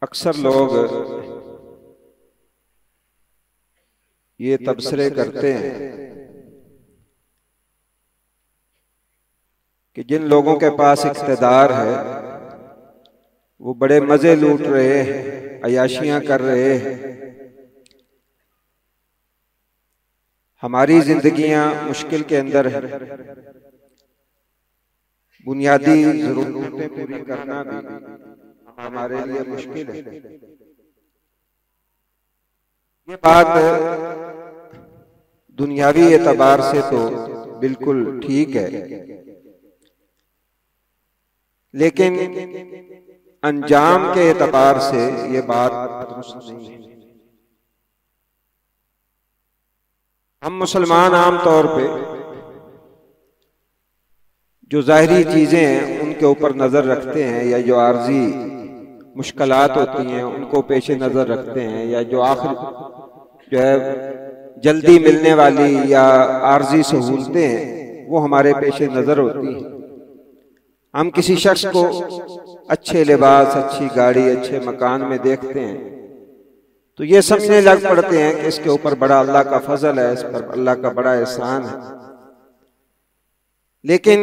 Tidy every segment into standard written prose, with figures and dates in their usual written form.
अक्सर लोग ये तबसरे करते हैं कि जिन लोगों के पास इख्तिदार है वो बड़े मजे लूट रहे हैं, अयाशियां कर रहे हैं। हमारी जिंदगियां मुश्किल के अंदर है, बुनियादी जरूरतें पूरी करना भी हमारे लिए मुश्किल है। ये बात दुनियावी एतबार से तो बिल्कुल ठीक है, लेकिन अंजाम के एतबार से ये बात दुरुस्त नहीं है। हम मुसलमान आम तौर पे जो ज़ाहिरी चीजें हैं उनके ऊपर नजर रखते हैं, या जो आर्जी मुश्किलात होती हैं उनको पेश नजर रखते हैं, या जो आखिर जो है जल्दी मिलने वाली या आर्जी सहूलतें हैं वो हमारे पेश नजर होती हैं। हम किसी शख्स को अच्छे लिबास, अच्छी गाड़ी, अच्छे मकान में देखते हैं तो ये समझने लग पड़ते हैं कि इसके ऊपर बड़ा अल्लाह का फजल है, इस पर अल्लाह का बड़ा एहसान है। लेकिन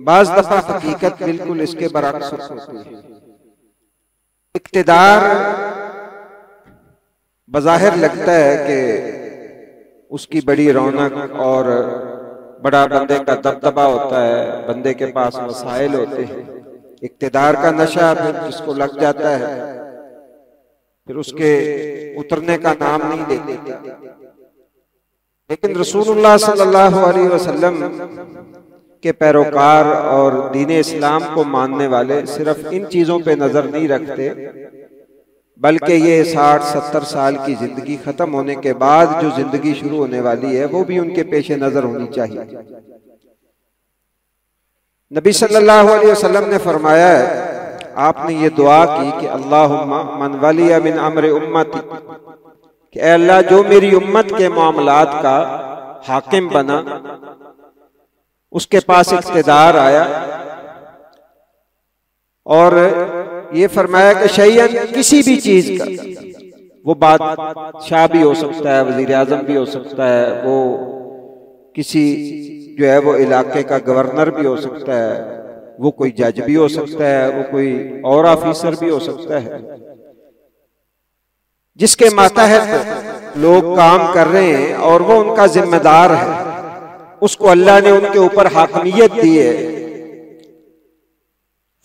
बाज दफा हकीकत बिल्कुल इसके बरअक्स होती है। इक्तिदार बज़ाहिर लगता है कि उसकी बड़ी रौनक और बड़ा बंदे का दबदबा होता है, बंदे के पास वसाइल होते हैं। इक्तिदार का नशा फिर जिसको लग जाता है फिर उसके उतरने का नाम नहीं लेते। लेकिन रसूलुल्लाह सल्लल्लाहु अलैहि वसल्लम के पैरोकार और दीन इस्लाम को मानने वाले सिर्फ इन चीजों पे नजर नहीं रखते, बल्कि ये 60-70 साल की जिंदगी खत्म होने के बाद जो जिंदगी शुरू होने वाली है वो भी उनके पेशे नजर होनी चाहिए। नबी सल्लल्लाहु अलैहि वसल्लम ने फरमाया है, आपने ये दुआ की कि अल्लाहुम्मा मन वलिया मिन अम्र उम्मती, कि ऐ अल्लाह जो मेरी उम्मत के मामलात का हाकिम बना, उसके पास इख्तिदार आया, और ये फरमाया कि शैयन किसी भी चीज का, वो बादशाह भी हो सकता है, वजीर आजम भी हो सकता है, वो किसी जो है वो इलाके का गवर्नर भी हो सकता है, वो कोई जज भी हो सकता है, वो कोई और ऑफिसर भी हो सकता है, जिसके मातहत लोग काम कर रहे हैं और वो उनका जिम्मेदार है, उसको अल्लाह ने उनके ऊपर हाकमियत दी है।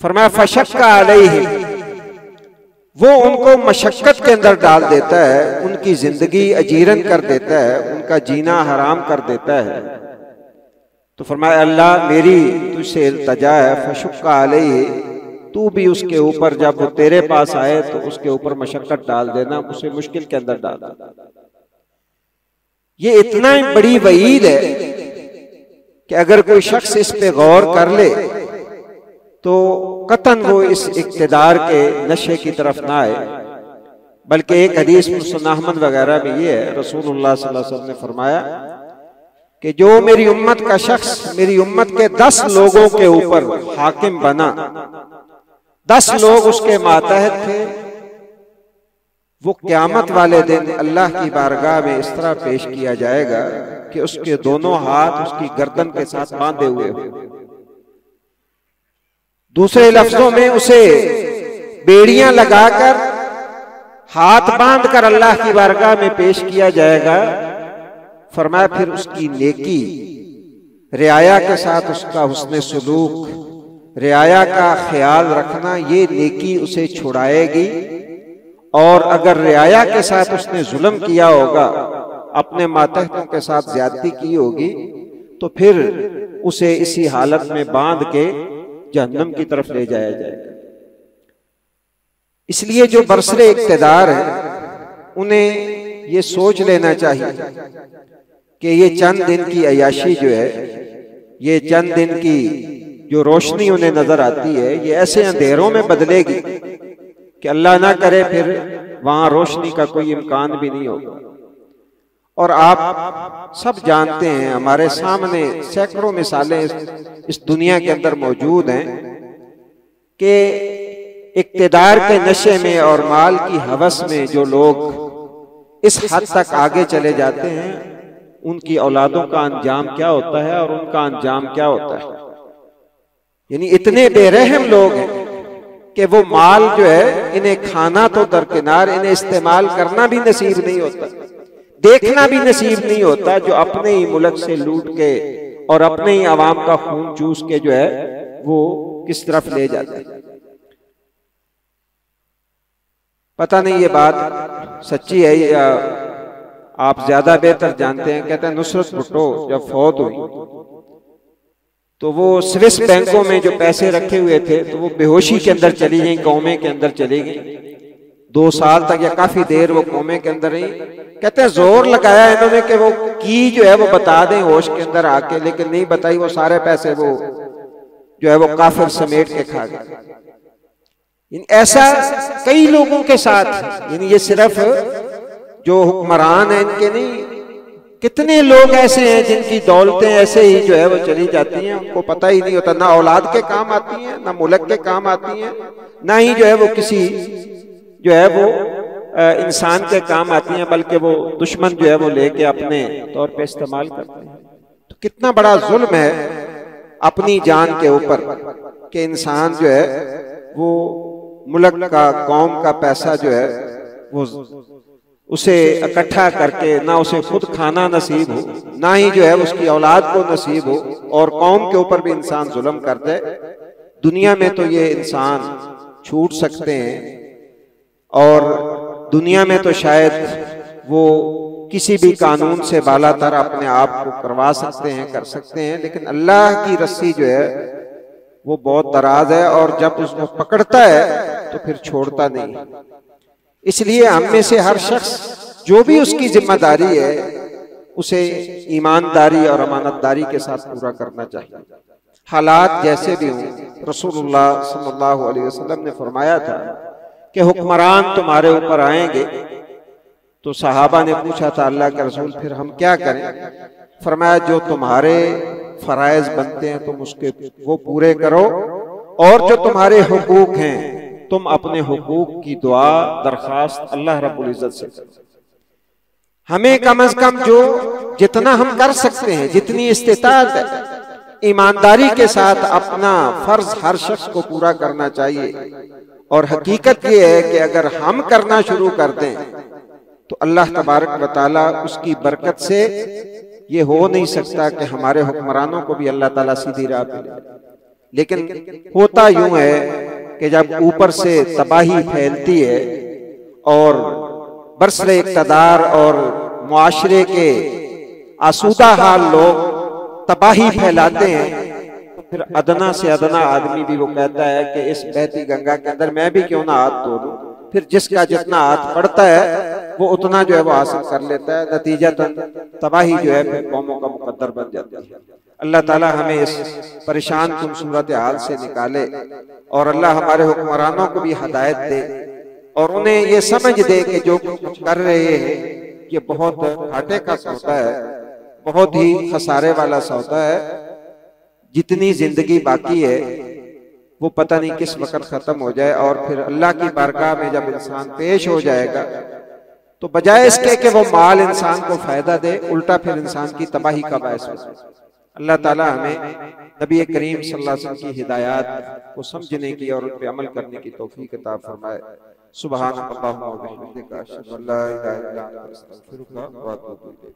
फरमाया फशक्का अलैहि, वो उनको मशक्कत के अंदर डाल देता है, उनकी जिंदगी अजीरन कर देता है, उनका जीना हराम कर देता है। तो फरमाया अल्लाह मेरी तुझसे इल्तजा है, फशक्का अलैहि, तू भी उसके ऊपर जब वो तेरे पास आए तो उसके ऊपर मशक्कत डाल देना, उसे मुश्किल के अंदर डाल देना। ये इतना बड़ी वईद है कि अगर कोई शख्स इस पे गौर कर ले तो कतन वो इस इक्तिदार के नशे की तरफ ना आए। बल्कि एक हदीस मुस्नद अहमद वगैरह में ये है, रसूलुल्लाह सल्लल्लाहु अलैहि वसल्लम ने फरमाया कि जो मेरी उम्मत का शख्स मेरी उम्मत के 10 लोगों के ऊपर हाकिम बना, 10 लोग उसके मातहत थे, वो क़यामत वाले दिन अल्लाह की बारगाह में इस तरह पेश किया जाएगा कि उसके दोनों हाथ उसकी गर्दन के साथ बांधे हुए हो। दूसरे लफ्जों में उसे बेड़ियां लगाकर हाथ बांधकर अल्लाह की बारगाह में पेश किया जाएगा। फरमाया फिर उसकी नेकी, रियाया के साथ उसका हुस्ने सुलूक, रियाया का ख्याल रखना, ये नेकी उसे छुड़ाएगी। और अगर रियाया के साथ उसने जुल्म किया होगा, अपने मातहतों के साथ ज्यादती की होगी, तो फिर उसे इसी हालत में बांध के जहन्नम की तरफ ले जाया जाएगा। इसलिए जो बरसरे इक्तिदार हैं उन्हें ये सोच लेना चाहिए कि ये चंद दिन की अयाशी जो है, ये चंद दिन की जो रोशनी उन्हें नजर आती है, ये ऐसे अंधेरों में बदलेगी कि अल्लाह ना करे फिर वहां रोशनी का कोई इम्कान भी नहीं होगा। और आप सब जानते हैं, हमारे सामने सैकड़ों मिसालें इस दुनिया के अंदर मौजूद हैं कि इक्तिदार के नशे में और माल की हवस में जो लोग इस हद तक आगे चले जाते हैं, उनकी औलादों का अंजाम क्या होता है और उनका अंजाम क्या होता है। यानी इतने बेरहम लोग हैं कि वो माल जो है, इन्हें खाना तो दरकिनार, इन्हें इस्तेमाल करना भी नसीब नहीं होता, देखना भी नसीब नहीं होता, जो अपने ही मुल्क से लूट के और अपने ही आवाम का खून चूस के जो है वो किस तरफ ले जाते हैं। पता नहीं ये बात सच्ची है या आप ज्यादा बेहतर जानते हैं। कहते हैं नुसरत भुट्टो जब फौत हुई तो वो स्विस बैंकों में जो पैसे रखे हुए थे तो वो बेहोशी के अंदर चली गई, कौमे के अंदर चली गई। 2 साल तक या काफी देर वो कौमे के अंदर रही। कहते हैं जोर लगाया इन्होंने कि वो की जो है वो बता दें होश के अंदर आके, लेकिन नहीं बताई। वो सारे पैसे वो जो है वो काफिर समेट के खा गए। ऐसा कई लोगों के साथ, यानी ये सिर्फ जो हुक्मरान है इनके नहीं, कितने लोग ऐसे हैं जिनकी दौलतें ऐसे ही जो है वो चली जाती हैं, उनको पता ही नहीं होता। ना औलाद के काम आती हैं, ना मुल्क के काम आती हैं, ना ही जो है वो किसी जो है वो इंसान के काम आती हैं, बल्कि वो दुश्मन जो है वो लेके अपने तौर पे इस्तेमाल करते हैं। तो कितना बड़ा जुल्म है अपनी जान के ऊपर कि इंसान जो है वो मुल्क का, कौम का पैसा जो है वो उसे इकट्ठा करके ना उसे खुद खाना नसीब हो, ना ही जो है उसकी औलाद को नसीब हो, और कौम के ऊपर भी इंसान जुल्म कर दे। दुनिया में तो ये इंसान छूट सकते हैं और दुनिया में तो शायद वो किसी भी कानून से बालातर अपने आप को करवा सकते हैं, कर सकते हैं, लेकिन अल्लाह की रस्सी जो है वो बहुत दराज है और जब उसको पकड़ता है तो फिर छोड़ता नहीं। इसलिए हम में से हर शख्स जो भी उसकी जिम्मेदारी है उसे ईमानदारी और अमानतदारी के साथ पूरा करना चाहिए, हालात जैसे भी हों। रसूलुल्लाह सल्लल्लाहु अलैहि वसल्लम ने फरमाया था कि हुक्मरान तुम्हारे ऊपर आएंगे। तो सहाबा ने पूछा था अल्लाह के रसूल फिर हम क्या करें? फरमाया जो तुम्हारे फराइज बनते हैं तुम उसके वो पूरे करो, और जो तुम्हारे हुकूक हैं तुम अपने हुकूक की दुआ दरखास्त अल्लाह रब्बुल इज्जत से करो। हमें कम से कम जो जितना हम कर सकते हैं, जितनी इस्तिताअत है, ईमानदारी के साथ अपना फर्ज हर शख्स को पूरा करना चाहिए। और हकीकत ये है कि अगर हम करना शुरू कर दें तो अल्लाह तबारक व तआला उसकी बरकत से ये हो नहीं सकता कि हमारे हुक्मरानों को भी अल्लाह ताला सीधी राह पे ले। लेकिन होता यूं है कि जब ऊपर से तबाही फैलती है और बरसरे इक़्तिदार और मुआशरे के आसूदा हाल लोग तबाही फैलाते हैं, तो फिर अदना से अदना आदमी भी वो कहता है कि इस बहती गंगा के अंदर मैं भी क्यों ना हाथ धो दूं। फिर जिसका जितना हाथ पड़ता है वो उतना जो है वो हासिल कर लेता है। नतीजतन तबाही जो है फिर कौमों का मुकद्दर बन जाती है। अल्लाह ताला हमें इस परेशान कुन सूरत हाल से निकाले और अल्लाह हमारे हुक्मरानों को भी हिदायत दे और उन्हें ये समझ दे कि जो कुछ कर रहे हैं ये बहुत घाटे का सौदा है, बहुत ही खसारे वाला सौदा है। जितनी जिंदगी बाकी है वो पता नहीं किस वक्त खत्म हो जाए और फिर अल्लाह की बारगाह में जब इंसान पेश हो जाएगा तो बजाय इसके कि वो माल इंसान को फायदा दे, उल्टा फिर इंसान की तबाही का बायस हो जाए। अल्लाह ताला हमें नबी करीम सल्लल्लाहु अलैहि वसल्लम की हिदायत को समझने की और उन पे अमल करने की तौफीक अता फरमाए। सुभान अल्लाह व बिहम्दिका अशहदु अल्ला इलाहा इल्ला अंता अस्तगफिरुका व अतूबु इलैक।